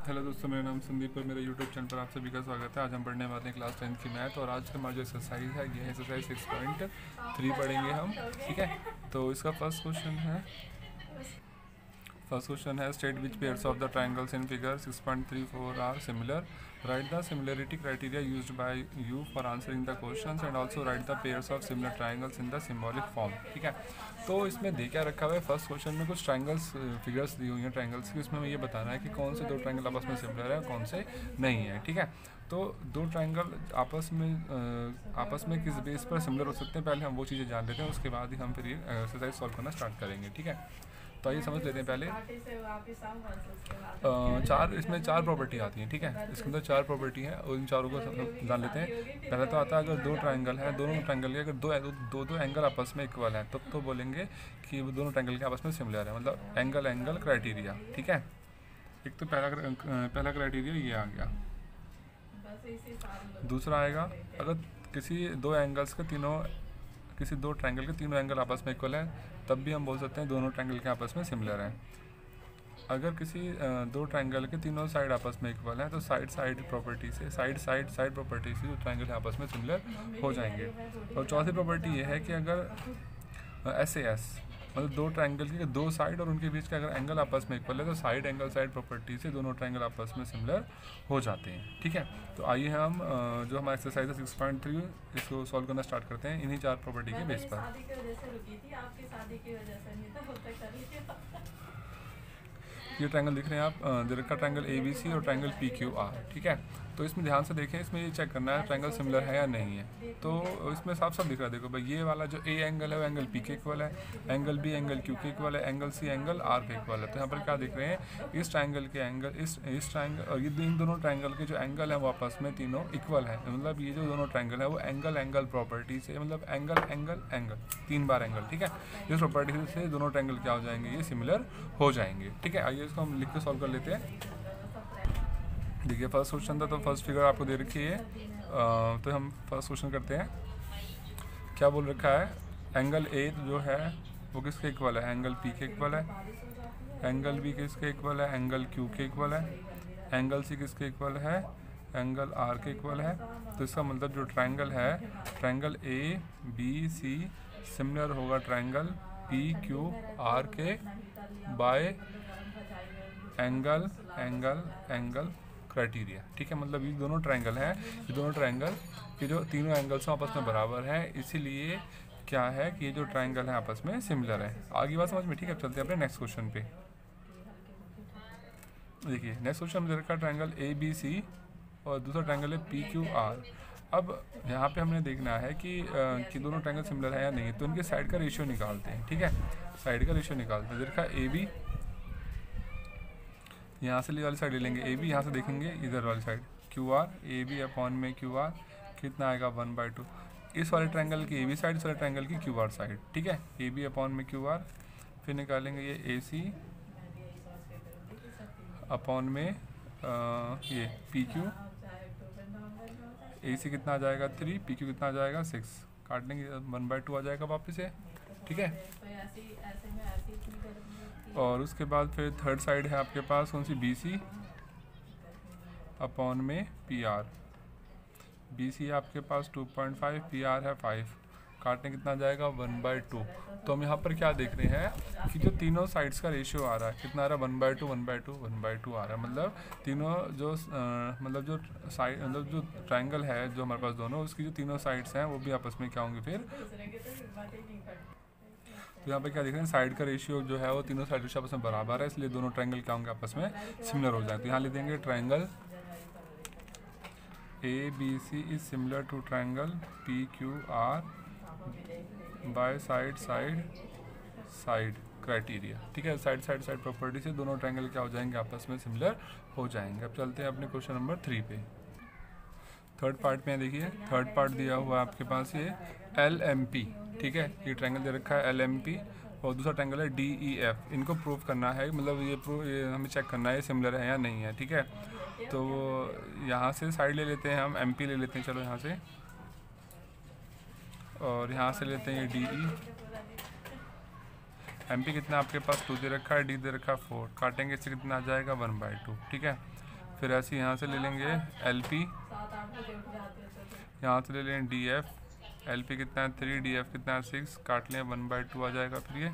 Hello दोस्तों, मेरा नाम संदीप है। मेरे यूट्यूब चैनल पर आप सभी का स्वागत है। आज हम पढ़ने वाले हैं क्लास 10 की मैथ और आज का हमारा जो एक्सरसाइज है ये एक्सरसाइज 6.3 पढ़ेंगे हम। ठीक है, तो इसका फर्स्ट क्वेश्चन है state which pairs of the triangles in figure 6.34 are similar. Write the similarity criteria used by you for answering the questions and also write the pairs of similar triangles in the symbolic form. ठीक है, तो इसमें दे क्या रखा हुआ है, first question में कुछ ट्रायंगल्स फिगर्स दी हुई हैं ट्रायंगल्स की। इसमें हमें ये बताना है कि कौन से दो ट्रायंगल आपस में सिमिलर है कौन से नहीं है। ठीक है, तो दो ट्रायंगल आपस में किस बेस पर सिमिलर हो सकते हैं, पहले हम वो चीज़ें जान लेते हैं, उसके बाद ही हम फिर ये एक्सरसाइज सॉल्व करना स्टार्ट करेंगे। ठीक है, तो आइए समझ लेते हैं पहले। इसमें चार प्रॉपर्टी आती हैं। ठीक है, इसके अंदर चार प्रॉपर्टी हैं और इन चारों को जान लेते हैं। पहला तो आता है अगर दो ट्रायंगल हैं, दोनों ट्रायंगल के अगर दो एंगल आपस में इक्वल हैं तब तो बोलेंगे कि वो दोनों ट्रायंगल के आपस में सिमिलर है, मतलब एंगल क्राइटेरिया। ठीक है, एक तो पहला क्राइटेरिया ये आ गया। दूसरा आएगा अगर किसी दो ट्रायंगल के तीनों एंगल आपस में इक्वल हैं तब भी हम बोल सकते हैं दोनों ट्रायंगल के आपस में सिमिलर हैं। अगर किसी दो ट्रायंगल के तीनों साइड आपस में इक्वल हैं तो साइड प्रॉपर्टी से जो ट्रायंगल आपस में सिमिलर हो जाएंगे। और चौथी प्रॉपर्टी ये है कि अगर SAS मतलब दो ट्रायंगल के दो साइड और उनके बीच का अगर एंगल आपस में इक्वल है तो साइड प्रॉपर्टी से दोनों ट्रायंगल आपस में सिमिलर हो जाते हैं। ठीक है, तो आइए हम जो हमारा एक्सरसाइज है 6.3 इसको सॉल्व करना स्टार्ट करते हैं इन्हीं चार प्रॉपर्टी के बेस पर। ये ट्रायंगल दिख रहे हैं आप, दे रखा ट्रायंगल ABC और ट्रायंगल PQR। ठीक है, तो इसमें ध्यान से देखें, इसमें ये चेक करना है ट्रायंगल सिमिलर है या नहीं है। तो इसमें साफ साफ दिख रहा है, देखो भाई ये वाला जो A एंगल है वो एंगल P के इक्वल है, एंगल B एंगल Q के इक्वल है, एंगल C एंगल R के इक्वल है। तो यहाँ पर क्या देख रहे हैं, इस ट्रायंगल के एंगल इस ट्रायंगल और ये इन दोनों ट्रायंगल के जो एंगल है वो आपस में तीनों इक्वल है। मतलब ये जो दोनों ट्रायंगल है वो एंगल प्रॉपर्टी से, मतलब एंगल 3 बार एंगल। ठीक है, इस प्रॉपर्टी से दोनों ट्रायंगल क्या हो जाएंगे, ये सिमिलर हो जाएंगे। ठीक है, आइए इसको हम लिख के सॉल्व कर लेते हैं। देखिए फर्स्ट क्वेश्चन था तो फर्स्ट फिगर आपको दे रखी है, तो हम फर्स्ट क्वेश्चन करते हैं। क्या बोल रखा है, एंगल A जो है वो किसके इक्वल है, एंगल P के इक्वल है, एंगल B किसके इक्वल है, एंगल Q के इक्वल है, एंगल C किसके इक्वल है, एंगल R के इक्वल है। तो इसका मतलब जो ट्रायंगल है, ट्रायंगल ABC सिमिलर होगा ट्रायंगल PQR के बाय एंगल क्राइटेरिया। ठीक है, मतलब ये दोनों ट्रायंगल हैं, ये दोनों ट्रायंगल के जो तीनों एंगल्स हैं आपस में बराबर हैं, इसीलिए क्या है कि ये जो ट्रायंगल है आपस में सिमिलर है। आगे बात समझ में। ठीक है, अब चलते हैं अपने नेक्स्ट क्वेश्चन पे। देखिए नेक्स्ट क्वेश्चन में रखा ट्रायंगल ABC और दूसरा ट्रायंगल है PQR। अब यहाँ पे हमने देखना है कि दोनों ट्रायंगल सिमिलर है या नहीं, तो इनके साइड का रेशियो निकालते हैं। ठीक है, साइड का रेशियो निकालते हैं। देखा AB, यहाँ से वाली साइड ले लेंगे AB, यहाँ से देखेंगे इधर वाली साइड QR, AB अपॉन में QR कितना आएगा 1/2। इस वाले ट्रायंगल की AB साइड, इस वाले ट्रायंगल की QR साइड। ठीक है, AB अपॉन में QR, फिर निकालेंगे ये AC अपॉन में ये PQ। AC कितना आ जाएगा 3, PQ कितना आ जाएगा 6, काट लेंगे 1/2 आ जाएगा वापस से। ठीक है, और उसके बाद फिर थर्ड साइड है आपके पास कौन सी, BC अपॉन में PR। BC आपके पास 2.5, PR है 5, काटने कितना जाएगा 1/2। तो हम यहाँ पर क्या देख रहे हैं कि जो तीनों साइड्स का रेशियो आ रहा है कितना आ रहा है 1/2 आ रहा है। मतलब तीनों जो जो ट्रायंगल है जो हमारे पास दोनों, उसकी जो तीनों साइड्स हैं वो भी आपस में क्या होंगे फिर। तो यहाँ पे क्या देख रहे हैं, साइड का रेशियो जो है वो तीनों साइड रेशियो आपस में बराबर है, इसलिए दोनों ट्रायंगल क्या होंगे आपस में सिमिलर हो जाए। तो यहाँ ले देंगे triangle ABC is similar to triangle PQR by side criteria. ठीक है, साइड प्रॉपर्टी से दोनों ट्रायंगल क्या हो जाएंगे आपस में सिमिलर हो जाएंगे। अब चलते हैं अपने क्वेश्चन नंबर 3 पे। थर्ड पार्ट में देखिए, थर्ड पार्ट दिया हुआ है आपके पास ये LMP। ठीक है, ये ट्रायंगल दे रखा है LMP और दूसरा ट्रायंगल है DEF। इनको प्रूव करना है, मतलब ये हमें चेक करना है ये सिमिलर है या नहीं है। ठीक है, तो यहाँ से साइड ले लेते हैं हम, MP ले लेते हैं, चलो यहाँ से, और यहाँ से लेते हैं ये DE। MP कितना आपके पास 2 दे रखा है, D दे रखा है 4, काटेंगे इससे कितना आ जाएगा 1/2। ठीक है, फिर ऐसे यहाँ से ले लेंगे LP, यहाँ से ले लेंगे DF, LP कितना है 3, DF कितना है 6, काट लें 1/2 आ जाएगा। फिर ये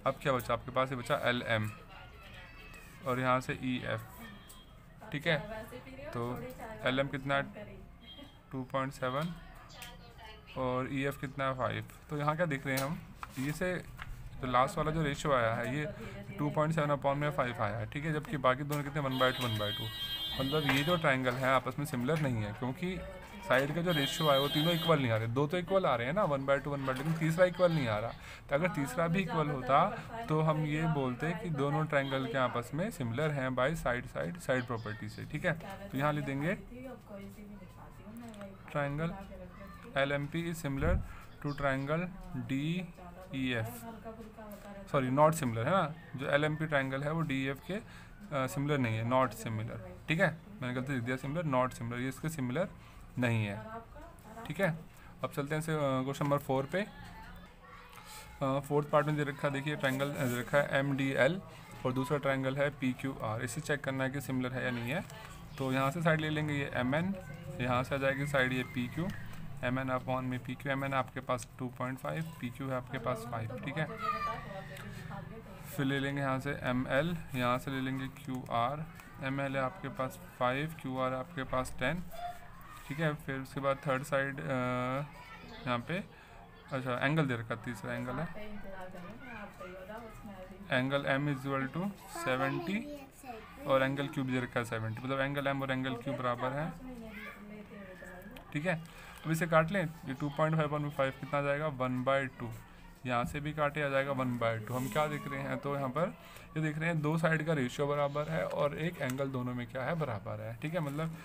अब क्या बचा आपके पास, ये बचा LM और यहाँ से EF, ठीक है। तो LM कितना है 2.7 और EF कितना है 5। तो यहाँ क्या देख रहे हैं हम, ये से तो लास्ट वाला जो रेशियो आया है ये 2.7/5 आया है, ठीक है। जबकि बाकी दोनों कितने 1/2। मतलब ये जो ट्रायंगल है आपस में सिमिलर नहीं है, क्योंकि साइड का जो रेशियो आया वो तीनों इक्वल नहीं आ रहे। दो तो इक्वल आ रहे हैं ना 1/2 लेकिन तीसरा इक्वल नहीं आ रहा। तो अगर तीसरा भी इक्वल होता तो हम ये बोलते कि दोनों ट्रायंगल के आपस में सिमिलर हैं बाय साइड प्रॉपर्टी से, ठीक है। तो यहाँ लिख देंगे triangle LMP is similar to triangle DEF, sorry not similar है ना, जो LMP ट्रायंगल है वो DEF के सिमिलर नहीं है, नॉट सिमिलर, ठीक है। मैंने गलती लिख दिया सिमिलर, नॉट सिमिलर, ये इसके सिमिलर नहीं है, ठीक है। अब चलते हैं क्वेश्चन नंबर 4 पे। फोर्थ पार्ट में दे रखा है, देखिए ट्रायंगल दे रखा है MDL और दूसरा ट्रायंगल है PQR। इसे चेक करना है कि सिमिलर है या नहीं है। तो यहाँ से साइड ले लेंगे ये MN, यहाँ से आ जाएगी साइड ये PQ, MN अपॉन में PQ। MN आपके पास 2.5, PQ है आपके पास 5, ठीक है। फिर ले लेंगे यहाँ से ML, यहाँ से ले लेंगे QR, ML है आपके पास 5, QR है आपके पास 10, ठीक है। फिर उसके बाद थर्ड साइड यहाँ पे अच्छा एंगल दे रखा, तीसरा एंगल है एंगल M इक्वल टू 70 और एंगल Q दे रखा है 70, मतलब एंगल M और एंगल Q बराबर है, ठीक है। अब इसे काट लें, ये 2.5/5 कितना आ जाएगा 1/2, यहाँ से भी काटे आ जाएगा 1/2। हम क्या देख रहे हैं, तो यहाँ पर ये देख रहे हैं दो साइड का रेशियो बराबर है और एक एंगल दोनों में क्या है बराबर है, ठीक है। मतलब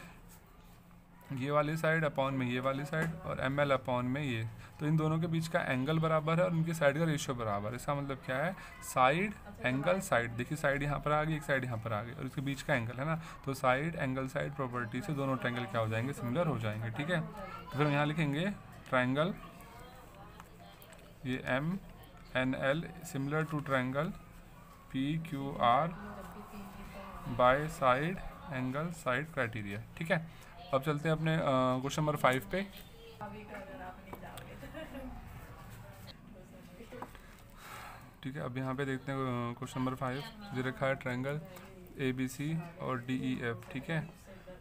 ये वाली साइड अपॉन में ये वाली साइड और ML अपॉन में ये, तो इन दोनों के बीच का एंगल बराबर है और उनकी साइड का रेशियो बराबर है। इसका मतलब क्या है, साइड एंगल साइड, देखिए साइड यहाँ पर आ गई, एक साइड यहाँ पर आ गई और इसके बीच का एंगल है ना, तो साइड एंगल साइड प्रॉपर्टी से दोनों ट्रायंगल क्या हो जाएंगे, सिमिलर हो जाएंगे, ठीक है। तो फिर यहाँ लिखेंगे ट्रायंगल ये MNL similar to triangle PQR by side angle side criteria, ठीक है। अब चलते हैं अपने क्वेश्चन नंबर 5 पे। ठीक है, अब यहाँ पे देखते हैं क्वेश्चन नंबर 5 दे रखा है ट्रायंगल ABC और DEF, ठीक है।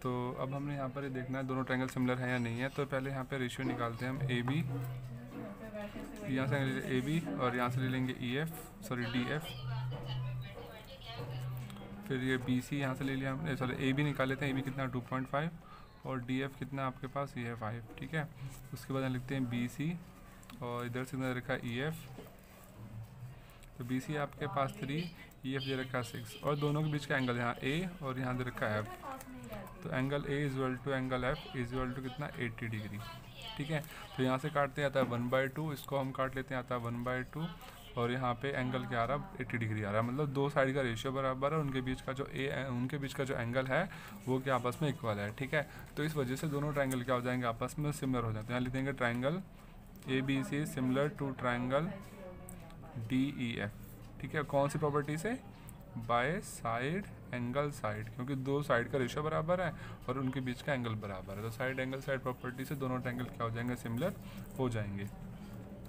तो अब हमने यहाँ पर ये देखना है दोनों ट्रायंगल सिमिलर है या नहीं है। तो पहले यहाँ पे रेशियो निकालते हैं हम AB, यहाँ से ले लेंगे AB और यहाँ से ले लेंगे DF, फिर ये BC यहाँ से ले लिया हमने, सॉरी AB निकाल लेते हैं। AB कितना 2.5 और DF कितना आपके पास ये है 5, ठीक है। उसके बाद हम लिखते हैं BC और इधर से रखा है EF, तो BC आपके पास 3, EF दे रखा है 6 और दोनों के बीच का एंगल यहाँ A और यहाँ दे रखा है F। तो angle A equal to angle F equal to कितना 80 डिग्री, ठीक है। तो यहाँ से काटते आता है 1/2, इसको हम काट लेते हैं आता है 1/2 और यहाँ पे एंगल क्या आ रहा है 80 डिग्री आ रहा है। मतलब दो साइड का रेशियो बराबर है, उनके बीच का जो एंगल है वो क्या आपस में इक्वल है, ठीक है। तो इस वजह से दोनों ट्रायंगल क्या हो जाएंगे, आपस में सिमिलर हो जाते हैं। यहाँ लिख देंगे triangle ABC similar to triangle DEF, ठीक है। कौन सी प्रॉपर्टी से, बाय साइड एंगल साइड, क्योंकि दो साइड का रेशियो बराबर है और उनके बीच का एंगल बराबर है। तो साइड एंगल साइड प्रॉपर्टी से दोनों ट्रायंगल क्या हो जाएंगे, सिमिलर हो जाएंगे।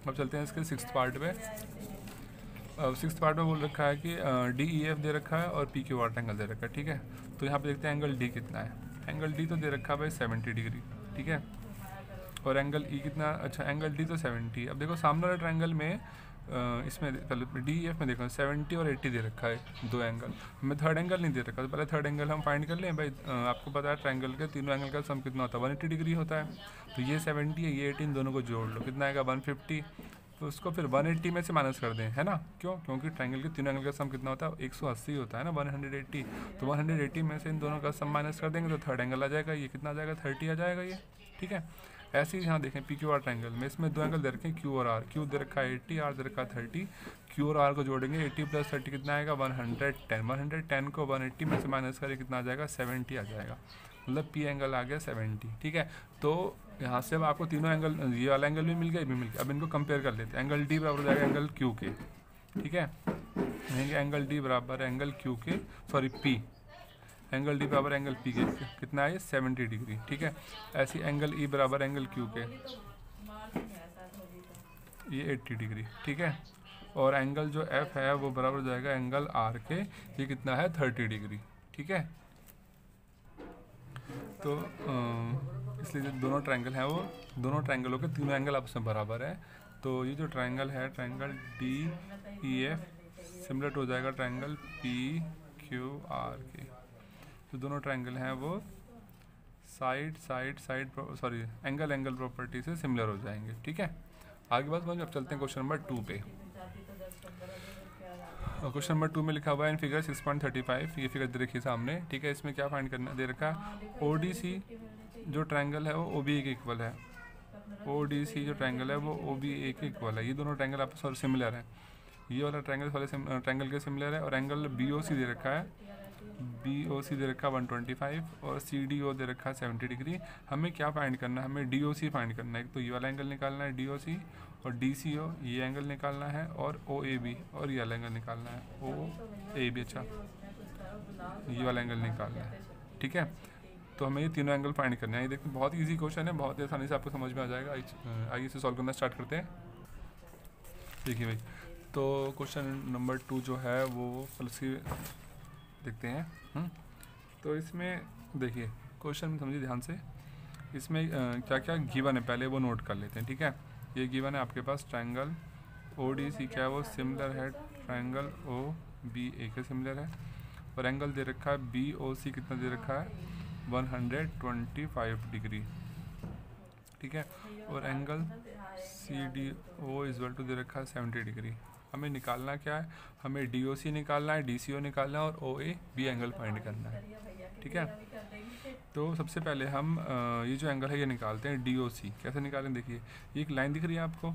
अब चलते हैं इसके 6th पार्ट में। 6th पार्ट में बोल रखा है कि DEF दे रखा है और PQR ट्रायंगल दे रखा है, ठीक है। तो यहाँ पे देखते हैं एंगल D कितना है। एंगल D तो दे रखा है भाई 70 डिग्री, ठीक है। और एंगल E कितना, अच्छा एंगल D तो 70। अब देखो सामने वाले ट्रायंगल में इसमें पहले DEF में देखो 70 और 80 दे रखा है दो एंगल, हमें थर्ड एंगल नहीं दे रखा। तो पहले थर्ड एंगल हम फाइंड कर लें भाई। आपको पता है ट्रायंगल के तीनों एंगल का सम कितना होता है 180 डिग्री होता है। तो ये 70 है ये 18, दोनों को जोड़ लो, कितना आएगा 150। तो उसको फिर 180 में से माइनस कर दें, है ना। क्यों, क्योंकि ट्रायंगल के तीनों एंगल का सम कितना होता है 180 होता है ना, 180। तो 180 में से इन दोनों का सम माइनस कर देंगे तो थर्ड एंगल आ जाएगा, ये कितना आ जाएगा 30 आ जाएगा ये, ठीक है। ऐसे ही यहाँ देखें PQR ट्रायंगल में, इसमें दो एंगल दे रखे हैं Q और R। Q दे रखा है 80, R दे रखा है 30। Q और R को जोड़ेंगे 80 + 30 कितना आएगा 110। 110 को 180 में से माइनस करें कितना आ जाएगा 70 आ जाएगा, मतलब P एंगल आ गया 70, ठीक है। तो यहाँ से अब आपको तीनों एंगल, ये वाला एंगल भी मिल गया, ये भी मिल गया। अब इनको कंपेयर कर लेते हैं। एंगल D बराबर हो जाएगा एंगल Q के, ठीक है। एंगल D बराबर है एंगल Q के, सॉरी P, एंगल डी बराबर एंगल पी के कितना है ये 70 डिग्री, ठीक है। ऐसी एंगल ई बराबर एंगल क्यू के ये 80 डिग्री, ठीक है। और एंगल जो एफ है वो बराबर हो जाएगा एंगल आर के, ये कितना है 30 डिग्री, ठीक है। तो इसलिए जो दोनों ट्रायंगल हैं वो दोनों ट्रायंगलों के तीनों एंगल आपस में बराबर है। तो ये जो ट्रायंगल है triangle D E F similar हो जाएगा ट्रायंगल पी क्यू आर के। तो दोनों ट्रायंगल हैं वो साइड सॉरी एंगल प्रॉपर्टी से सिमिलर हो जाएंगे, ठीक है। आगे बात समझ, अब चलते हैं क्वेश्चन नंबर 2 पे। क्वेश्चन नंबर 2 में लिखा हुआ है इन फिगर 6.35, ये फिगर दे रखी है सामने, ठीक है। इसमें क्या फाइंड करना दे रखा है, ओडीसी जो ट्रायंगल है वो ओबीए के इक्वल है, ओडीसी जो ट्रायंगल है वो ओबीए के इक्वल है। ये दोनों ट्रायंगल आपस में सिमिलर है, ये वाला ट्रायंगल वाले ट्रायंगल के सिमिलर है। और एंगल बीओसी दे रखा है, बीओसी दे रखा है 125 और सीडीओ दे रखा है 70 डिग्री। हमें क्या फाइंड करना है, हमें डीओसी फाइंड करना है। एक तो ये वाला एंगल निकालना है डीओसी, और डीसीओ ये एंगल निकालना है, और ओएबी और ये वाला एंगल निकालना है ओएबी, अच्छा ये वाला एंगल निकालना है, ठीक है। तो हमें ये तीनों एंगल फाइंड करने हैं। ये देखिए बहुत इजी क्वेश्चन है, बहुत आसानी से आपको समझ में आ जाएगा। आइए इसे सॉल्व करना स्टार्ट करते हैं। देखिए भाई, तो क्वेश्चन नंबर 2 जो है वो फलसी देखते हैं। तो इसमें देखिए क्वेश्चन में समझिए ध्यान से, इसमें क्या क्या गिवन है पहले वो नोट कर लेते हैं, ठीक है। ये गिवन है आपके पास ट्रायंगल ओ डी सी क्या है वो सिमिलर है ट्रायंगल ओ बी ए के सिमिलर है, और एंगल दे रखा है बी ओ सी कितना दे रखा है 125 डिग्री, ठीक है। और angle C D O equal to दे रखा है 70 डिग्री। हमें निकालना क्या है, हमें डी ओ सी निकालना है, डी सी ओ निकालना है, और ओ ए बी एंगल फाइंड करना है, ठीक है। तो सबसे पहले हम ये जो एंगल है ये निकालते हैं डी ओ सी। कैसे निकालें, देखिए ये एक लाइन दिख रही है आपको,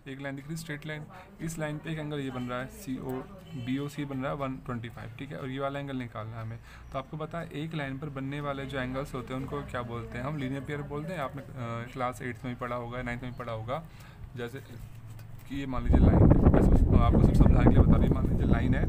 एक लाइन दिख रही है स्ट्रेट लाइन, इस लाइन पे एक एंगल ये बन रहा है सी ओ बी ओ सी बन रहा है 125, ठीक है। और ये वाला एंगल निकालना है हमें। तो आपको पता है एक लाइन पर बनने वाले जो एंगल्स होते हैं उनको क्या बोलते हैं, हम लीनियर पेयर बोलते हैं। आपने क्लास 8 में भी पढ़ा होगा, 9th में भी पढ़ा होगा। जैसे कि ये मान लीजिए लाइन, आपको सब समझाने के लिए बता रही, मान लीजिए लाइन है,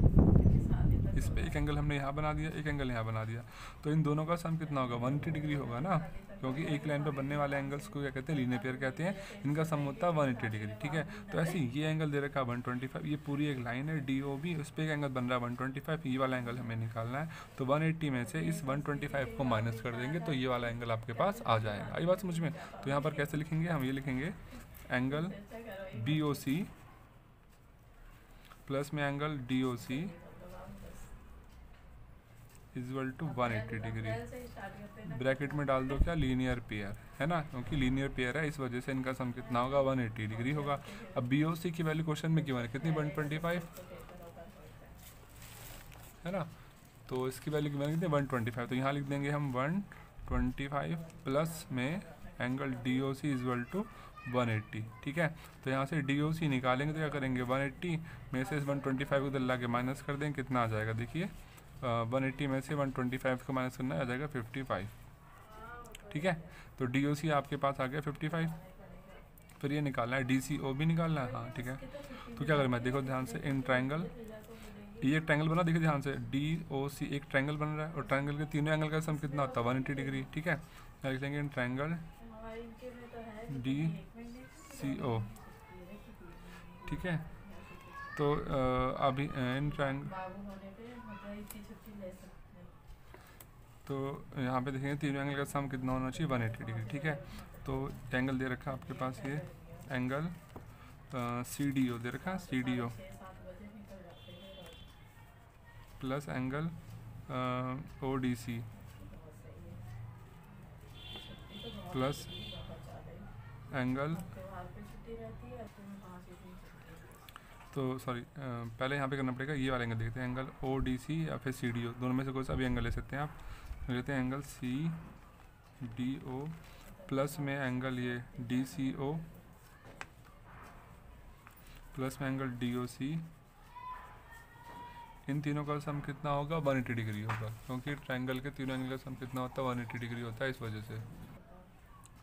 इस पे एक एंगल हमने यहाँ बना दिया, एक एंगल यहाँ बना दिया, तो इन दोनों का सम कितना होगा 180 डिग्री होगा ना, क्योंकि एक लाइन पर बनने वाले एंगल्स को क्या कहते हैं लीनियर पेयर कहते हैं। इनका सम होता है 180 डिग्री, ठीक है। तो ऐसे ये एंगल दे रखा है 125, ये पूरी एक लाइन है डी ओ बी, उस पर एक एंगल बन रहा है 125, ये वाला एंगल हमें निकालना है। तो 180 में से इस 125 को माइनस कर देंगे तो ये वाला एंगल आपके पास आ जाएगा। आई बात समझ में। तो यहाँ पर कैसे लिखेंगे, हम ये लिखेंगे angle B O C plus में angle D O C equal to 180 degree. Bracket में डाल दो क्या, लीनियर पेयर है ना, क्योंकि लीनियर पेयर है इस वजह से इनका सम कितना होगा 180 डिग्री होगा। अब बी ओ सी की वैल्यू क्वेश्चन में गिवन है कितनी 125 है ना, तो इसकी वैल्यू गिवन कितनी 125, तो यहाँ लिख देंगे हम 125 प्लस में angle D O C equal to 180, ठीक है। तो यहाँ से डी ओ सी निकालेंगे तो क्या करेंगे 180 में से इस 125 को दल्ला के माइनस कर देंगे, कितना आ जाएगा देखिए 180 में से 125 को माइनस करना आ जाएगा 55, ठीक है। तो डी ओ सी आपके पास आ गया 55। फिर ये निकालना है डी सी ओ भी निकालना है, हाँ ठीक है। तो क्या करें मैं, देखो ध्यान से, इन ट्रायंगल ये एक ट्रायंगल बना, देखिए ध्यान से डी ओ सी एक ट्रायंगल बन रहा है, और ट्रायंगल के तीनों एंगल का सम कितना होता है 180 डिग्री, ठीक है। लिख लेंगे इन ट्रायंगल डी सी ओ, ठीक है। तो अभी इन ट्रायंगल, तो यहाँ पे देखेंगे तीनों एंगल का सम कितना होना चाहिए 180 डिग्री, ठीक है। तो एंगल दे रखा है आपके पास ये एंगल सी डी ओ दे रखा है, C D O plus angle O D C plus angle, तो सॉरी पहले यहाँ पे करना पड़ेगा ये वाला एंगल देखते हैं, एंगल ओ डी सी या फिर सी डी ओ, दोनों में से कोई सा भी एंगल ले सकते हैं आप। लेते हैं angle C D O plus में एंगल ये डी सी ओ प्लस में एंगल डी ओ सी, इन तीनों का सम कितना होगा 180 डिग्री होगा, क्योंकि ट्रायंगल के तीनों एंगल का सम कितना होता है 180 डिग्री होता है, इस वजह से।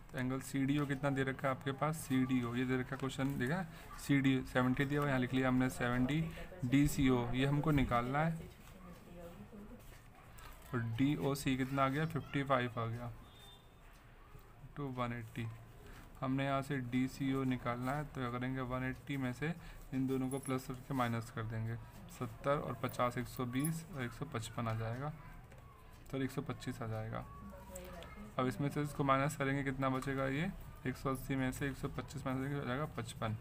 तो एंगल सी डी ओ कितना दे रखा है आपके पास, सी डी ओ ये दे रखा है क्वेश्चन, देखा सी डी 70 दिया हुआ, यहाँ लिख लिया हमने 70, डी सी ओ ये हमको निकालना है, और DOC कितना आ गया 55 आ गया टू 180। हमने यहाँ से DCO निकालना है, तो क्या करेंगे 180 में से इन दोनों को प्लस करके माइनस कर देंगे। 70 और 50 120 और 155 आ जाएगा, तो 125 आ जाएगा। अब इसमें से इसको माइनस करेंगे, कितना बचेगा, ये 180 में से 125 माइनस करेंगे हो जाएगा 55।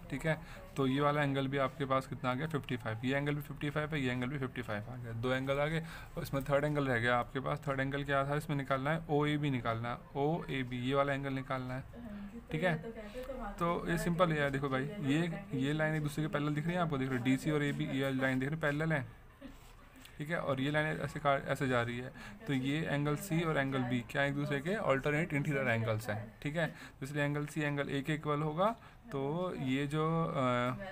ठीक है, तो ये वाला एंगल भी आपके पास कितना आ गया 55। ये एंगल भी 55 है, ये एंगल भी 55 आ गया, दो एंगल आ गए। और इसमें थर्ड एंगल रह गया आपके पास। थर्ड एंगल क्या था, इसमें निकालना है OAB निकालना है, OAB ये वाला एंगल निकालना है। ठीक है, तो ये सिंपल है। देखो भाई, ये लाइन एक दूसरे के पैरेलल दिख रही है आपको, देख रहे हो DC और AB ये लाइन दिख रही है, पैरेलल है। ठीक है, और ये लाइन ऐसे जा रही है, तो ये एंगल C और एंगल B क्या एक दूसरे के ऑल्टरनेट इंटीरियर एंगल्स हैं। ठीक है, तो इसलिए एंगल C एंगल A के इक्वल होगा, तो ये जो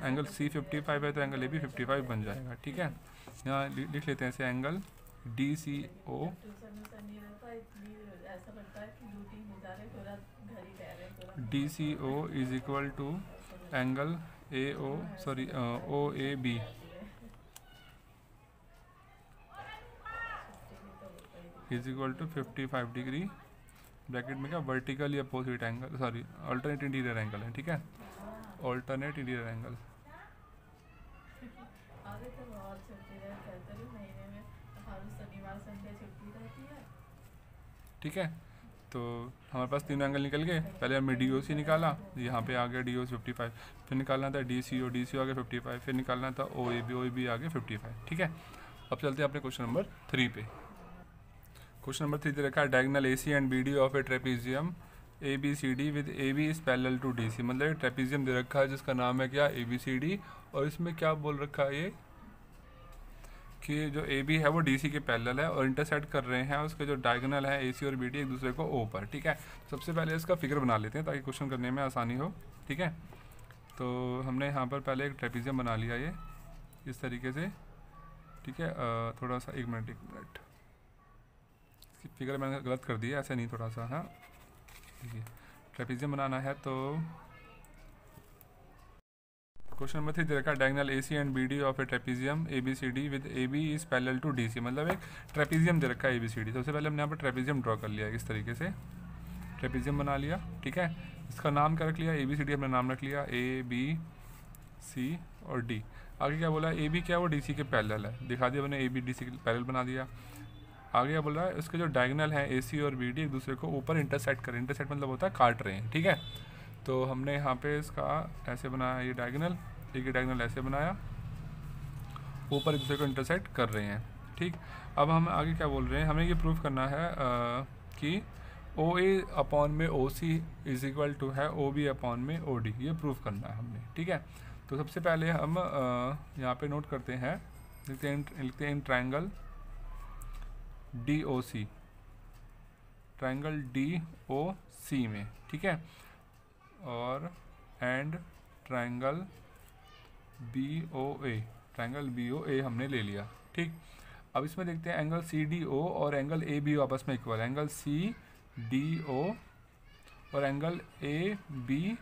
एंगल C 55 है तो एंगल A भी 55 बन जाएगा। ठीक है, यहाँ लिख लेते हैं ऐसे, angle DCO is equal to angle OAB is equal to 55 degree, bracket में क्या vertically opposite angle, sorry alternate interior angle है। ठीक है, अल्टरनेट इंटीरियर एंगल। ठीक है, तो हमारे पास तीनों एंगल निकल गए। पहले हमने DOC निकाला, यहाँ पे आ गया DOC 55, फिर निकालना था DCO आ गया 55, फिर निकालना था OAB आ गया 55। ठीक है, अब चलते हैं अपने क्वेश्चन नंबर 3 पे। क्वेश्चन नंबर 3 दे रखा है, diagonal AC and BD of a trapezium ABCD with AB is parallel to DC। मतलब एक ट्रेपीजियम दे रखा है जिसका नाम है क्या ABCD, और इसमें क्या बोल रखा है ये कि जो AB है वो DC के पैरेलल है और इंटरसेक्ट कर रहे हैं उसके जो डायगोनल है AC और BD एक दूसरे को O पर। ठीक है, सबसे पहले इसका फिगर बना लेते हैं ताकि क्वेश्चन करने में आसानी हो। ठीक है, तो हमने यहाँ पर पहले एक ट्रेपीजियम बना लिया ये इस तरीके से। ठीक है, थोड़ा सा एक मिनट फिगर मैंने गलत कर दिया, ऐसे नहीं, थोड़ा सा। हाँ, देखिए ट्रेपीजियम बनाना है, तो क्वेश्चन नंबर 3 दे रखा है, diagonal AC and BD of a trapezium ABCD with AB is parallel to DC। मतलब एक ट्रेपीजियम दे रखा है ABCD। सबसे पहले हमने यहाँ पर ट्रेपीजियम ड्रॉ कर लिया इस तरीके से, ट्रेपीजियम बना लिया। ठीक है, इसका नाम क्या रख लिया, ABCD हमने नाम रख लिया, A B C और D। आगे क्या बोला, AB क्या वो DC के पैरेलल है, दिखा दिया मैंने, AB DC के पैरेलल बना दिया। आगे क्या बोल रहा है, उसके जो डायगोनल है AC और BD एक दूसरे को ऊपर इंटरसेक्ट करें। इंटरसेक्ट मतलब होता है काट रहे हैं। ठीक है, तो हमने यहाँ पे इसका ऐसे बनाया, ये डायगोनल, एक डायगोनल ऐसे बनाया, ऊपर एक दूसरे को इंटरसेक्ट कर रहे हैं। ठीक, अब हम आगे क्या बोल रहे हैं, हमें ये प्रूफ करना है कि OA अपॉन में OC इज इक्वल टू है OB अपॉन में OD, ये प्रूफ करना है हमने। ठीक है, तो सबसे पहले हम यहाँ पे नोट करते हैं, लिखते हैं ट्रायंगल DOC, ट्रायंगल DOC में। ठीक है, और and triangle BOA, triangle BOA हमने ले लिया। ठीक, अब इसमें देखते हैं एंगल CDO और एंगल ABO आपस में इक्वल है। एंगल CDO और एंगल ABO,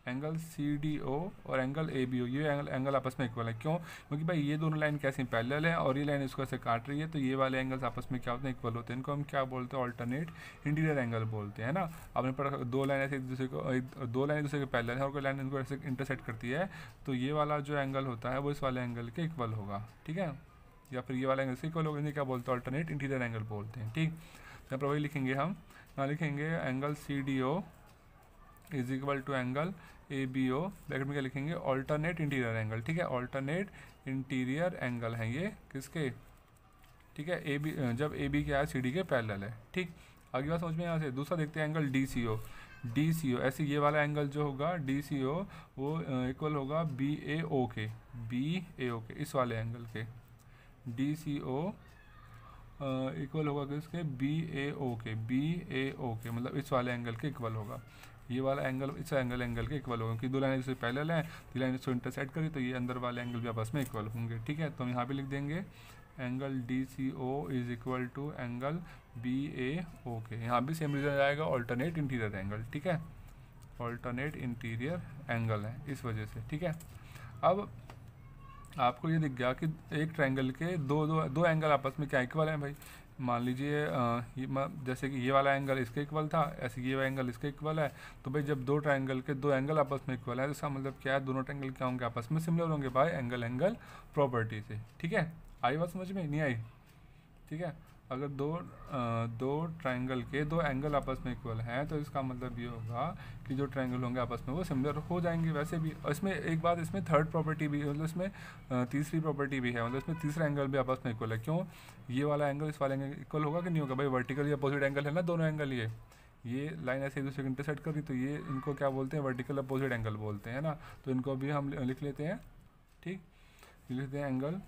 एंगल CDO और एंगल ABO, ये एंगल आपस में इक्वल है। क्यों, क्योंकि भाई ये दोनों लाइन कैसी पैरेलल है और ये लाइन इसको ऐसे काट रही है, तो ये वाले एंगल्स आपस में क्या होते हैं, इक्वल होते हैं। इनको हम क्या बोलते हैं, ऑल्टरनेट इंटीरियर एंगल बोलते हैं ना। आपने पढ़ा, दो लाइन ऐसे एक दूसरे को, दो लाइन एक दूसरे के पैरेलल है और कोई लाइन इनको ऐसे इंटरसेक्ट करती है, तो ये वाला जो एंगल होता है वो इस वाले एंगल के इक्वल होगा। ठीक है, या फिर ये वाला एंगल से इक्वल होगा, इन्हें क्या बोलते हैं, ऑल्टरनेट इंटीरियर एंगल बोलते हैं। ठीक, यहाँ पर वही लिखेंगे हम, यहाँ लिखेंगे angle CDO is equal to angle ABO, bracket में क्या लिखेंगे, ऑल्टरनेट इंटीरियर एंगल। ठीक है, ऑल्टरनेट इंटीरियर एंगल है ये किसके, ठीक है, AB, जब AB क्या है CD के पैरेलल है। ठीक, आगे बात समझ में यहाँ से। दूसरा देखते हैं एंगल DCO, ऐसे ये वाला एंगल जो होगा DCO वो इक्वल होगा BAO के, इस वाले एंगल के। DCO इक्वल होगा किसके, BAO के, मतलब इस वाले एंगल के इक्वल होगा। ये वाला एंगल इस एंगल के इक्वल होगा, क्योंकि दो लाइन इससे पैरेलल है, दो लाइन इसको इंटरसेक्ट करी, तो ये अंदर वाले एंगल भी आपस में इक्वल होंगे। ठीक है, तो हम यहाँ पे लिख देंगे angle DCO is equal to angle BAO के। यहाँ भी सेम रीजन आएगा, ऑल्टरनेट इंटीरियर एंगल। ठीक है, ऑल्टरनेट इंटीरियर एंगल है इस वजह से। ठीक है, अब आपको ये दिख गया कि एक ट्रायंगल के दो एंगल आपस में क्या इक्वल हैं भाई। मान लीजिए जैसे कि ये वाला एंगल इसके इक्वल था, ऐसे ये वाला एंगल इसके इक्वल है। तो भाई जब दो ट्रायंगल के दो एंगल आपस में इक्वल है तो इसका मतलब क्या है, दोनों ट्रायंगल क्या होंगे, आपस में सिमिलर होंगे भाई एंगल प्रॉपर्टी से। ठीक है, आई बात समझ में, नहीं आई? ठीक है, अगर दो ट्रायंगल के दो एंगल आपस में इक्वल हैं तो इसका मतलब ये होगा कि जो ट्रायंगल होंगे आपस में वो सिमिलर हो जाएंगे वैसे भी। और इसमें एक बात, इसमें थर्ड प्रॉपर्टी भी, मतलब इसमें तीसरी प्रॉपर्टी भी है, मतलब इसमें तीसरा एंगल भी आपस में इक्वल है। क्यों? ये वाला एंगल इस वाले एंगल इक्वल होगा कि नहीं होगा भाई, वर्टिकली अपोजिट एंगल है ना दोनों एंगल। ये लाइन ऐसे एक दूसरे को इंटरसेक्ट कर रही, तो ये इनको क्या बोलते हैं, वर्टिकल अपोजिट एंगल बोलते हैं ना। तो इनको भी हम लिख लेते हैं। ठीक, लिख लेते हैं angle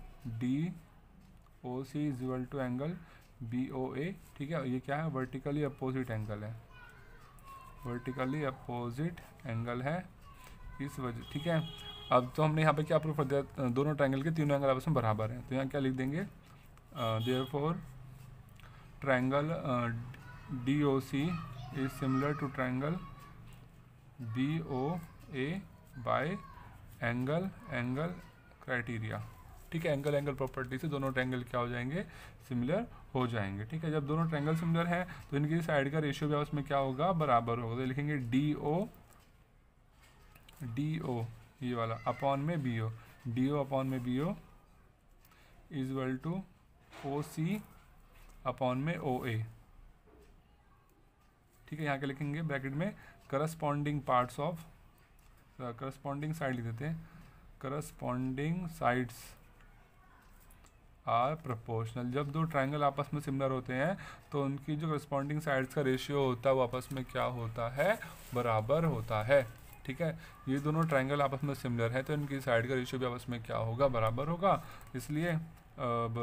DOC is equal to angle BOA। ठीक है, ये क्या है, वर्टिकली अपोजिट एंगल है, वर्टिकली अपोजिट एंगल है इस वजह। ठीक है, अब तो हमने यहाँ पे क्या प्रूफ कर दिया, दोनों ट्रायंगल के तीनों एंगल आपस में बराबर हैं। तो यहाँ क्या लिख देंगे, therefore triangle DOC is similar to triangle BOA by angle criteria. ठीक है, एंगल प्रॉपर्टी से दोनों ट्रायंगल क्या हो जाएंगे, सिमिलर हो जाएंगे। ठीक है, जब दोनों ट्रायंगल सिमिलर हैं तो इनकी साइड का रेशियो भी आपस में क्या होगा, बराबर होगा। तो लिखेंगे DO ये वाला अपॉन में DO अपॉन में BO is equal to OC upon में OA। ठीक है, यहाँ के लिखेंगे ब्रैकेट में corresponding parts of, corresponding side लिख देते हैं, करस्पॉन्डिंग साइड्स आर प्रोपोर्शनल। जब दो ट्रायंगल आपस में सिमिलर होते हैं तो उनकी जो करस्पॉन्डिंग साइड्स का रेशियो होता है वो आपस में क्या होता है, बराबर होता है। ठीक है, ये दोनों ट्रायंगल आपस में सिमिलर है तो इनकी साइड का रेशियो भी आपस में क्या होगा, बराबर होगा। इसलिए अब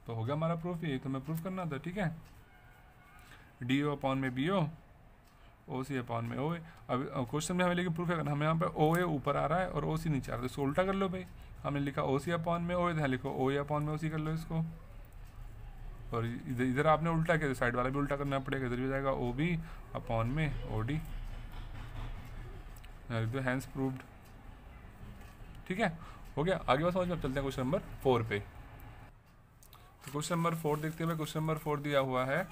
तो हो गया हमारा प्रूफ, ये तो मैं प्रूफ करना था। ठीक है, DO अपॉन में BO, OC अपॉन में OA। अब क्वेश्चन में हमें लेकिन प्रूफ है करना, हमें यहाँ पे OA ऊपर आ रहा है और OC नीचे आ रहा है, तो इसको उल्टा कर लो भाई। हमने लिखा OC अपॉन में OA, यहाँ लिखो OA अपॉन में OC कर लो इसको। और इधर आपने उल्टा किया, साइड वाला भी उल्टा करना पड़ेगा, इधर भी हो जाएगा OB अपॉन में OD। तो हैंस प्रूव्ड। ठीक है, हो गया। आगे बात समझ में, अब चलते हैं क्वेश्चन नंबर 4 पे। तो क्वेश्चन नंबर 4 देखते हैं। क्वेश्चन नंबर 4 दिया हुआ है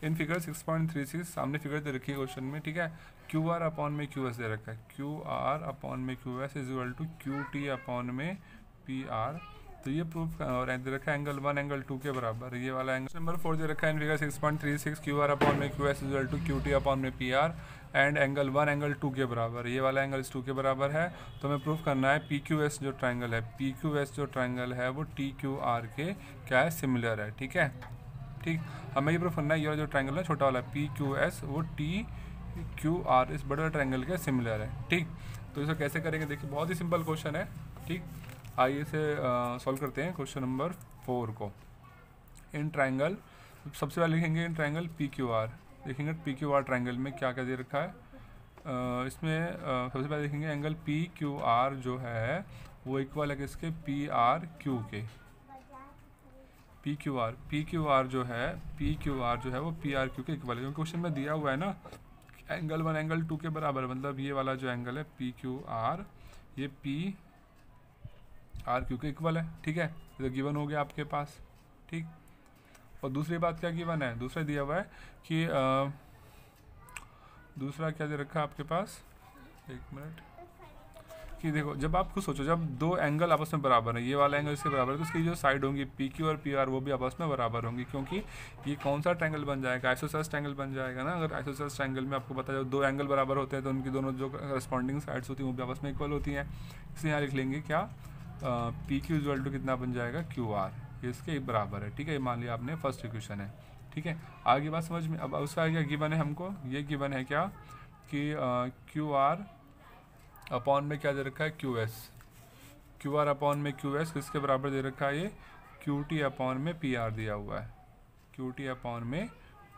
इन फिगर 6.36, सामने फिगर दे रखी है क्वेश्चन में। ठीक है, QR अपॉन में QS दे रखा है, QR अपॉन में QS is equal to QT upon में PR। तो ये प्रूफ और दे रखा है एंगल 1 एंगल 2 के बराबर, ये वाला एंगल। नंबर 4 दे रखा है इन फिगर 6.36 QR अपॉन में QS is equal to QT upon में PR एंड एंगल 1 एंगल 2 के बराबर, ये वाला एंगल 2 के बराबर है। तो हमें प्रूफ करना है PQS जो ट्रायंगल है, PQS जो ट्रायंगल है वो TQR के क्या है, सिमिलर है। ठीक है, ठीक, हमें ये प्रूफ करना है ये वाला जो ट्रायंगल है छोटा वाला PQS वो TQR इस बड़े ट्रायंगल के सिमिलर है। ठीक, तो इसे कैसे करेंगे देखिए, बहुत ही सिंपल क्वेश्चन है। ठीक, आइए इसे सॉल्व करते हैं क्वेश्चन नंबर 4 को। इन ट्रायंगल सबसे पहले लिखेंगे इन ट्रायंगल PQR, देखेंगे PQR ट्रायंगल में क्या क्या दे रखा है। इसमें सबसे पहले देखेंगे एंगल PQR जो है वो इक्वल है किसके, PRQ के। PQR जो है वो PRQ के इक्वल है, क्योंकि क्वेश्चन में दिया हुआ है ना एंगल 1 एंगल 2 के बराबर, मतलब ये वाला जो एंगल है PQR ये PRQ के इक्वल है। ठीक है, तो गिवन हो गया आपके पास। ठीक, और दूसरी बात क्या गिवन है, दूसरा दिया हुआ है कि दूसरा क्या दे रखा है आपके पास, एक मिनट, कि देखो जब आप खुद सोचो जब दो एंगल आपस में बराबर है, ये वाला एंगल इसके बराबर है, तो इसकी जो साइड होंगी PQ और PR वो भी आपस में बराबर होंगी, क्योंकि ये कौन सा ट्रायंगल बन जाएगा, आइसोसेलेस ट्रायंगल बन जाएगा ना। अगर आइसोसेलेस ट्रायंगल में आपको पता है जब दो एंगल बराबर होते हैं तो उनकी दोनों जो करस्पॉन्डिंग साइड्स होती हैं वो भी आपस में इक्वल होती हैं। इसलिए यहाँ लिख लेंगे क्या, PQ इक्वल टू कितना बन जाएगा, QR, ये इसके बराबर है। ठीक है, ये मान लिया आपने फर्स्ट इक्वेशन है। ठीक है, आगे बात समझ में। अब उसका क्या गिवन है हमको, ये गिवन है क्या कि QR अपॉन में क्या दे रखा है, QR अपॉन में QS किसके बराबर दे रखा है, ये QT अपॉन में PR दिया हुआ है, QT अपॉन में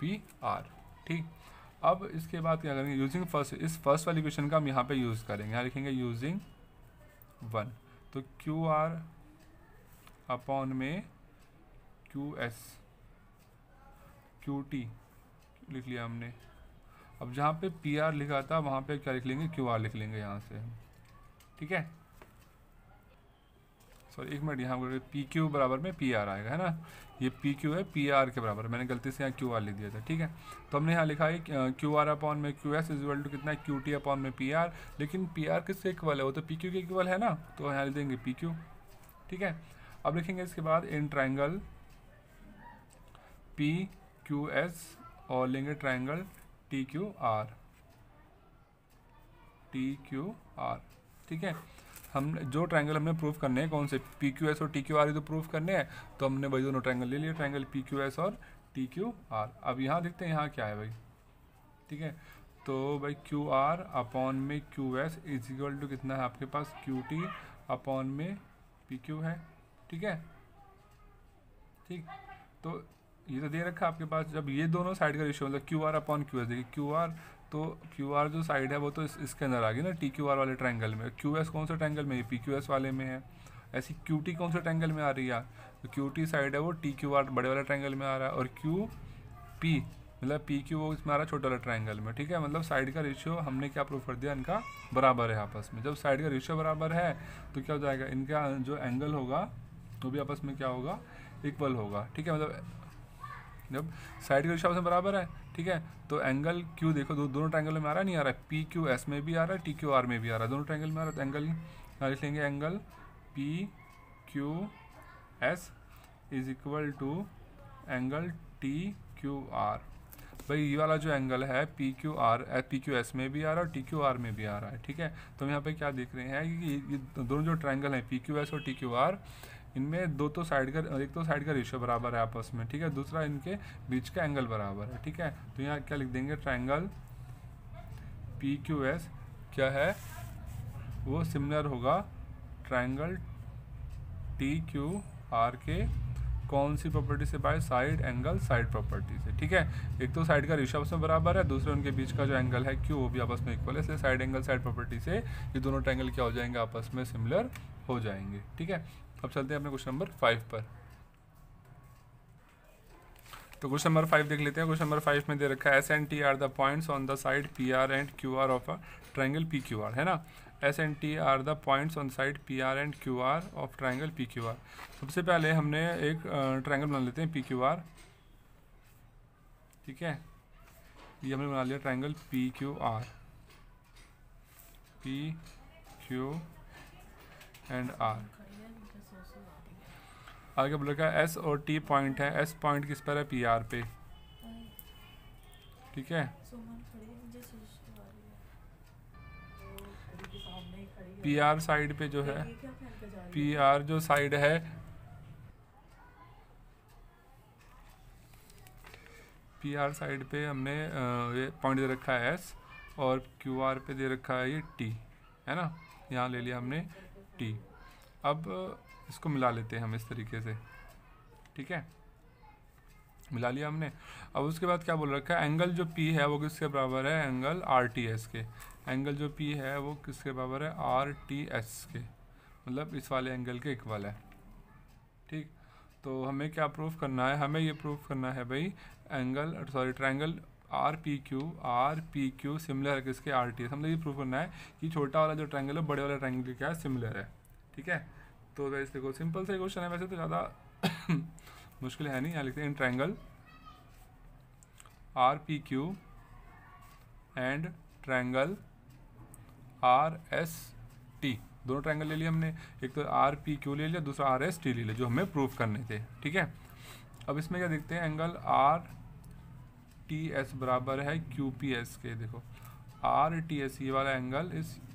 PR। ठीक, अब इसके बाद क्या करेंगे, यूजिंग फर्स्ट, इस फर्स्ट वाली इक्वेशन का हम यहाँ पे यूज़ करेंगे। यहाँ लिखेंगे यूजिंग 1, तो QR अपॉन में QS QT लिख लिया हमने। अब जहाँ पे PR लिखा था वहाँ पे क्या लिख लेंगे, QR लिख लेंगे यहाँ से। ठीक है, सॉरी एक मिनट, यहाँ पर पी क्यू बराबर में पी आर आएगा, है ना। ये पी क्यू है पी आर के बराबर, मैंने गलती से यहाँ क्यू आर लिख दिया था, ठीक है। तो हमने यहाँ लिखा है क्यू आर अपॉन में क्यू एस इक्वल टू कितना है क्यू टी अपॉन में पी आर, लेकिन पी आर किससे इक्वल है, वो तो पी क्यू के इक्वल है ना, तो यहाँ लिख देंगे पी क्यू, ठीक है। अब लिखेंगे इसके बाद in triangle P Q S और लेंगे ट्राइंगल टी क्यू आर, ठीक है। हम जो ट्रायंगल हमने प्रूफ करने हैं कौन से, पी क्यू एस और टी क्यू आर ही तो प्रूफ करने हैं, तो हमने वही दोनों ट्रायंगल ले लिए, ट्रायंगल पी क्यू एस और टी क्यू आर। अब यहाँ देखते हैं यहाँ क्या है भाई, ठीक है। तो भाई क्यू आर अपॉन में Q S is equal to कितना है आपके पास क्यू टी अपॉन में पी क्यू है, ठीक है। ठीक, तो ये तो दे रखा है आपके पास। जब ये दोनों साइड का रेशियो मतलब Q R upon Q S, देखिए क्यू आर, तो क्यू आर जो साइड है वो तो इसके अंदर आ गई ना टी क्यू आर वाले ट्रायंगल में, क्यू एस कौन सा ट्रायंगल में, पी क्यू एस वाले में है। ऐसी क्यू टी कौन सा ट्रायंगल में आ रही है, तो क्यू टी साइड है वो टी क्यू आर बड़े वाले ट्रायंगल में आ रहा है, और क्यू पी मतलब पी क्यू वो इसमें आ रहा है छोटे वाले ट्रायंगल में, ठीक है। मतलब साइड का रेशियो हमने क्या प्रूव कर दिया, इनका बराबर है आपस में। जब साइड का रेशियो बराबर है तो क्या हो जाएगा, इनका जो एंगल होगा वो भी आपस में क्या होगा, इक्वल होगा, ठीक है। मतलब जब साइड का रेशियो आपस में बराबर है, ठीक है, तो एंगल क्यू देखो दोनों ट्रायंगल में आ रहा है, नहीं आ रहा है, पी क्यू एस में भी आ रहा है, टी क्यू आर में भी आ रहा है, दोनों ट्रायंगल में आ रहा है, तो एंगल लिख लेंगे angle P Q S is equal to angle T Q R. भाई ये वाला जो एंगल है पी क्यू एस में भी आ रहा है और टी क्यू आर में भी आ रहा है, ठीक है। तो हम यहाँ पे क्या देख रहे हैं कि ये दोनों जो ट्रायंगल हैं पी क्यू एस और टी क्यू आर, इनमें दो तो साइड का एक तो साइड का रेशियो बराबर है आपस में, ठीक है, दूसरा इनके बीच का एंगल बराबर है, ठीक है। तो यहाँ क्या लिख देंगे, ट्रायंगल पी क्यू एस क्या है वो सिमिलर होगा ट्रायंगल टी क्यू आर के कौन सी प्रॉपर्टी से, by side angle side property से, ठीक है। एक तो साइड का रेशियो आपस में बराबर है, दूसरे उनके बीच का जो एंगल है क्यू वो भी आपस में इक्वल है, इसलिए साइड एंगल साइड प्रॉपर्टी से ये दोनों ट्रायंगल क्या हो जाएंगे, आपस में सिमिलर हो जाएंगे, ठीक है। अब चलते हैं अपने क्वेश्चन नंबर 5 पर। तो क्वेश्चन नंबर 5 देख लेते हैं। क्वेश्चन नंबर 5 में दे रखा है S and T R the points on the side P R and Q R of a triangle P Q are, है ना। S and T R the points on side P R and Q R of triangle P Q are. सबसे पहले हमने एक triangle बना लेते हैं P Q are, ठीक है। ये हमने बना लिया triangle P Q R, P Q and R. आगे बोल रखा है एस और टी पॉइंट है, एस पॉइंट किस पर है, पी आर पे, ठीक है। पी आर साइड पे जो है, पी आर जो साइड है, पी आर साइड पे हमने ये पॉइंट दे रखा है एस, और क्यू आर पे दे रखा है ये टी, है ना। यहाँ ले लिया हमने टी। अब इसको मिला लेते हैं हम इस तरीके से, ठीक है, मिला लिया हमने। अब उसके बाद क्या बोल रखा है, एंगल जो पी है वो किसके बराबर है, एंगल आर टी एस के। एंगल जो पी है वो किसके बराबर है, आर टी एस के, मतलब इस वाले एंगल के इक्वल है, ठीक। तो हमें क्या प्रूफ करना है, हमें ये प्रूफ करना है भाई triangle R P Q similar है किसके, आर टी एस। मतलब ये प्रूफ करना है कि छोटा वाला जो ट्रायंगल है बड़े वाले ट्रायंगल के क्या है, सिमिलर है, ठीक है। तो वैसे देखो सिंपल सा क्वेश्चन है, वैसे तो ज़्यादा मुश्किल है नहीं। यहाँ लिखते हैं in triangle R P Q and triangle are S T, दोनों ट्रायंगल ले लिए हमने, एक तो आर पी क्यू ले लिया, दूसरा आर एस टी ले लिया, जो हमें प्रूफ करने थे, ठीक है। अब इसमें क्या देखते हैं, एंगल आर टी एस बराबर है क्यू पी एस के। देखो आर टी एस ये वाला एंगल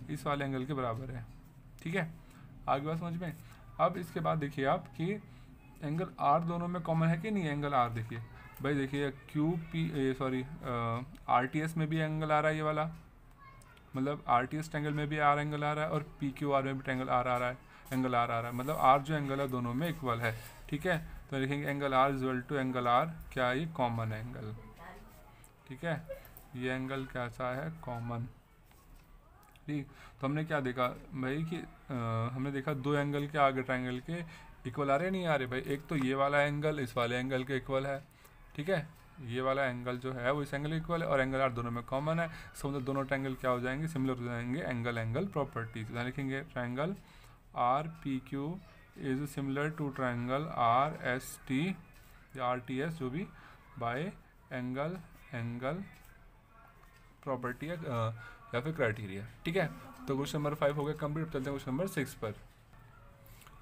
इस वाले एंगल के बराबर है, ठीक है। आगे बात समझ में। अब इसके बाद देखिए आप कि एंगल आर दोनों में कॉमन है कि नहीं, एंगल आर देखिए भाई, देखिए आर टी एस में भी एंगल आ रहा है ये वाला, मतलब आर टी एस ट्रायंगल में भी आर एंगल आ रहा है, और पी क्यू आर में भी एंगल आर आ रहा है, मतलब आर जो एंगल है दोनों में इक्वल है, ठीक है। तो लिखेंगे angle R equal to angle R, क्या ये कॉमन एंगल, ठीक है। ये एंगल कैसा है, कॉमन, ठीक। तो हमने क्या देखा भाई कि हमने देखा दो एंगल के आगे ट्रायंगल के इक्वल आ रहे नहीं आ रहे भाई। एक तो ये वाला एंगल इस वाले एंगल के इक्वल है, ठीक है, ये वाला एंगल जो है वो इस एंगल इक्वल है, और एंगल आर दोनों में कॉमन है, इसका मतलब दोनों ट्रायंगल क्या हो जाएंगे, सिमिलर हो जाएंगे, एंगल प्रॉपर्टीज। यहाँ लिखेंगे triangle R P Q is similar to triangle R S T या आर टी एस जो भी बाय एंगल प्रॉपर्टी या फिर क्राइटेरिया। ठीक है, तो क्वेश्चन नंबर 5 हो गया कंप्लीट। चलते हैं क्वेश्चन नंबर 6 पर।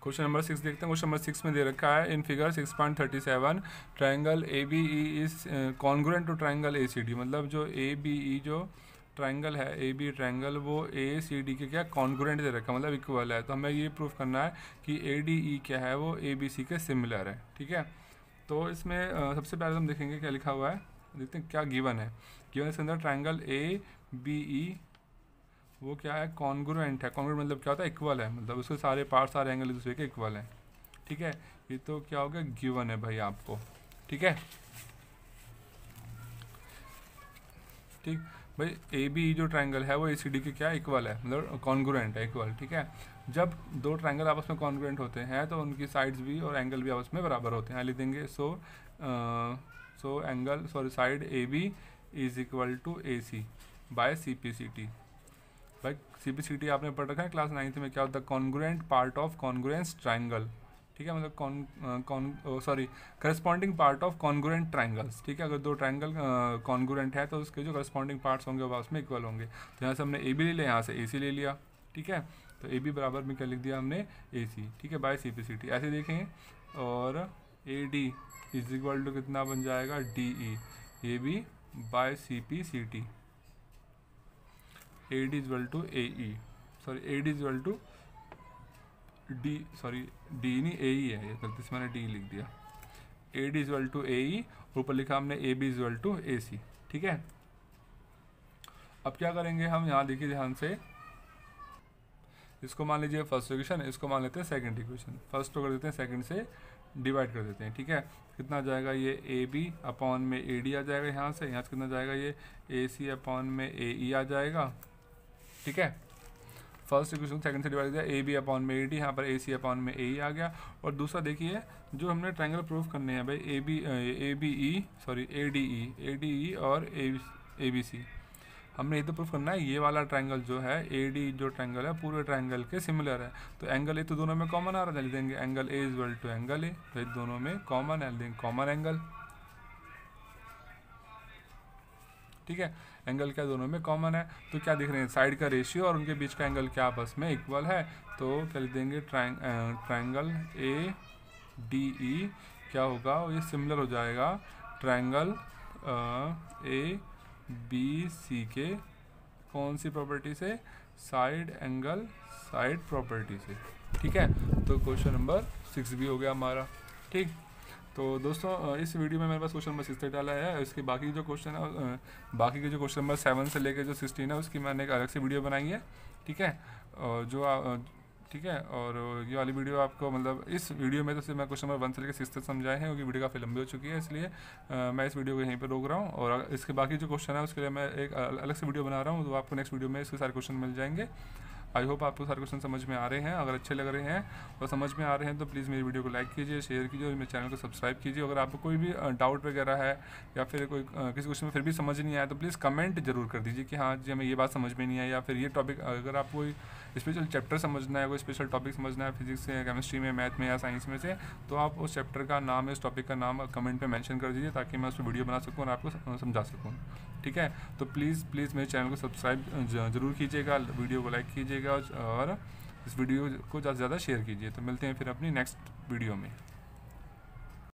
क्वेश्चन नंबर 6 देखते हैं। क्वेश्चन नंबर 6 में दे रखा है in figure 6.37 triangle A B E is congruent to triangle A C D. मतलब जो ए बी ई जो ट्राइंगल है, ए बी ट्राइंगल, वो ए सी डी के क्या कॉन्ग्रुएंट दे रखा है, मतलब इक्वल है। तो हमें ये प्रूफ करना है कि ए डी ई क्या है, वो ए बी सी के सिमिलर है। ठीक है, तो इसमें सबसे पहले हम देखेंगे क्या लिखा हुआ है, देखते हैं क्या गिवन है। गिवन इसके अंदर ट्राइंगल ए बी ई वो क्या है, कॉन्ग्रुएंट है। कॉन्ग्रुएंट मतलब क्या होता है, इक्वल है, मतलब उसके सारे पार्ट सारे एंगल एक दूसरे के इक्वल हैं। ठीक है, ये तो क्या हो गया, गिवन है भाई आपको। ठीक है, ठीक भाई, ए बी जो ट्राइंगल है वो ए सी डी के क्या इक्वल है, मतलब कॉन्ग्रुएंट है, इक्वल। ठीक है, जब दो ट्राइंगल आपस में कॉन्ग्रुएंट होते हैं तो उनकी साइड्स भी और एंगल भी आपस में बराबर होते हैं। लिख देंगे side A B is equal to A C by C P C T. भाई सी पी सी टी आपने पढ़ रखा है क्लास 9th में, क्या होता है, congruent part of congruence triangle. ठीक है, मतलब corresponding part of congruent triangles. ठीक है, अगर दो ट्राइंगल कॉन्ग्रुएंट है तो उसके जो करस्पॉन्डिंग पार्ट्स होंगे वो उसमें इक्वल होंगे। तो यहाँ से हमने ए बी ले लिया, यहाँ से ए सी ले लिया। ठीक है, तो ए बी बराबर में क्या लिख दिया हमने, ए सी। ठीक है, by C P C T ऐसे देखें। और A D is equal to कितना बन जाएगा, D E, A B by C P C T. A D is equal to A E, sorry A D is equal to D, sorry D नहीं A ई है, ये गलती से मैंने D लिख दिया। A D is equal to A E, ऊपर लिखा हमने A B is equal to A C. ठीक है, अब क्या करेंगे हम, यहाँ देखिए ध्यान से, इसको मान लीजिए फर्स्ट इक्वेशन, इसको मान लेते हैं सेकंड इक्वेशन। फर्स्ट को कर देते हैं सेकंड से डिवाइड कर देते हैं। ठीक है, कितना आ जाएगा, ये ए बी अपॉन में ए डी आ जाएगा, यहाँ से कितना जाएगा, ये ए सी अपॉन में ए ई आ जाएगा। ठीक है, फर्स्ट इक्वेशन सेकंड से डिवाइड किया, ए बी अपॉन में ए डी, यहाँ पर ए सी अपॉन में ए ई आ गया। और दूसरा देखिए, जो हमने ट्राइंगल प्रूफ करने हैं भाई, A B E, sorry A D E और ए बी सी, हमने ये तो प्रूफ करना है ये वाला ट्राइंगल जो है, ए डी जो ट्राइंगल है पूरे ट्राइंगल के सिमिलर है। तो एंगल ए तो दोनों में कॉमन आ रहा है, लिख देंगे angle A is equal to angle A, तो दोनों में कॉमन है, लिख देंगे कॉमन एंगल। ठीक है, एंगल क्या दोनों में कॉमन है, तो क्या दिख रहे हैं, साइड का रेशियो और उनके बीच का एंगल क्या आपस में इक्वल है। तो क्या लिख देंगे, ट्राइंगल ए डी ई क्या होगा, ये सिमिलर हो जाएगा ट्राइंगल ए बी सी के कौन सी प्रॉपर्टी से, साइड एंगल साइड प्रॉपर्टी से। ठीक है, तो क्वेश्चन नंबर 6 भी हो गया हमारा। ठीक, तो दोस्तों इस वीडियो में मेरे पास क्वेश्चन नंबर 6 तक डाला है। इसके बाकी जो क्वेश्चन है, बाकी के जो क्वेश्चन नंबर 7 से लेकर जो 16 है उसकी मैंने एक अलग से वीडियो बनाई है। ठीक है, और जो ठीक है, और ये वाली वीडियो आपको, मतलब इस वीडियो में तो सिर्फ मैं क्वेश्चन नंबर 1 से लेकर 6 तक समझाए हैं, क्योंकि वीडियो काफ़ी लंबी हो चुकी है, इसलिए मैं इस वीडियो को यहीं पर रोक रहा हूँ। और इसके बाकी जो क्वेश्चन है उसके लिए मैं एक अलग से वीडियो बना रहा हूँ, तो आपको नेक्स्ट वीडियो में इसके सारे क्वेश्चन मिल जाएंगे। आई होप आपको सारे क्वेश्चन समझ में आ रहे हैं। अगर अच्छे लग रहे हैं और समझ में आ रहे हैं तो प्लीज़ मेरी वीडियो को लाइक कीजिए, शेयर कीजिए और मेरे चैनल को सब्सक्राइब कीजिए। अगर आपको कोई भी डाउट वगैरह है या फिर कोई किसी क्वेश्चन में फिर भी समझ नहीं आया तो प्लीज़ कमेंट जरूर कर दीजिए कि हाँ जी हमें ये बात समझ में नहीं आई, या फिर ये टॉपिक, अगर आपको कोई स्पेशल चैप्टर समझना है, कोई स्पेशल टॉपिक समझना है फिजिक्स से, केमिस्ट्री में, मैथ में या साइंस में से, तो आप उस चैप्टर का नाम, इस टॉपिक का नाम कमेंट पे मेंशन कर दीजिए, ताकि मैं उस पर वीडियो बना सकूँ और आपको समझा सकूँ। ठीक है, तो प्लीज़ मेरे चैनल को सब्सक्राइब जरूर कीजिएगा, वीडियो को लाइक कीजिएगा और इस वीडियो को ज़्यादा से ज़्यादा शेयर कीजिए। तो मिलते हैं फिर अपनी नेक्स्ट वीडियो में।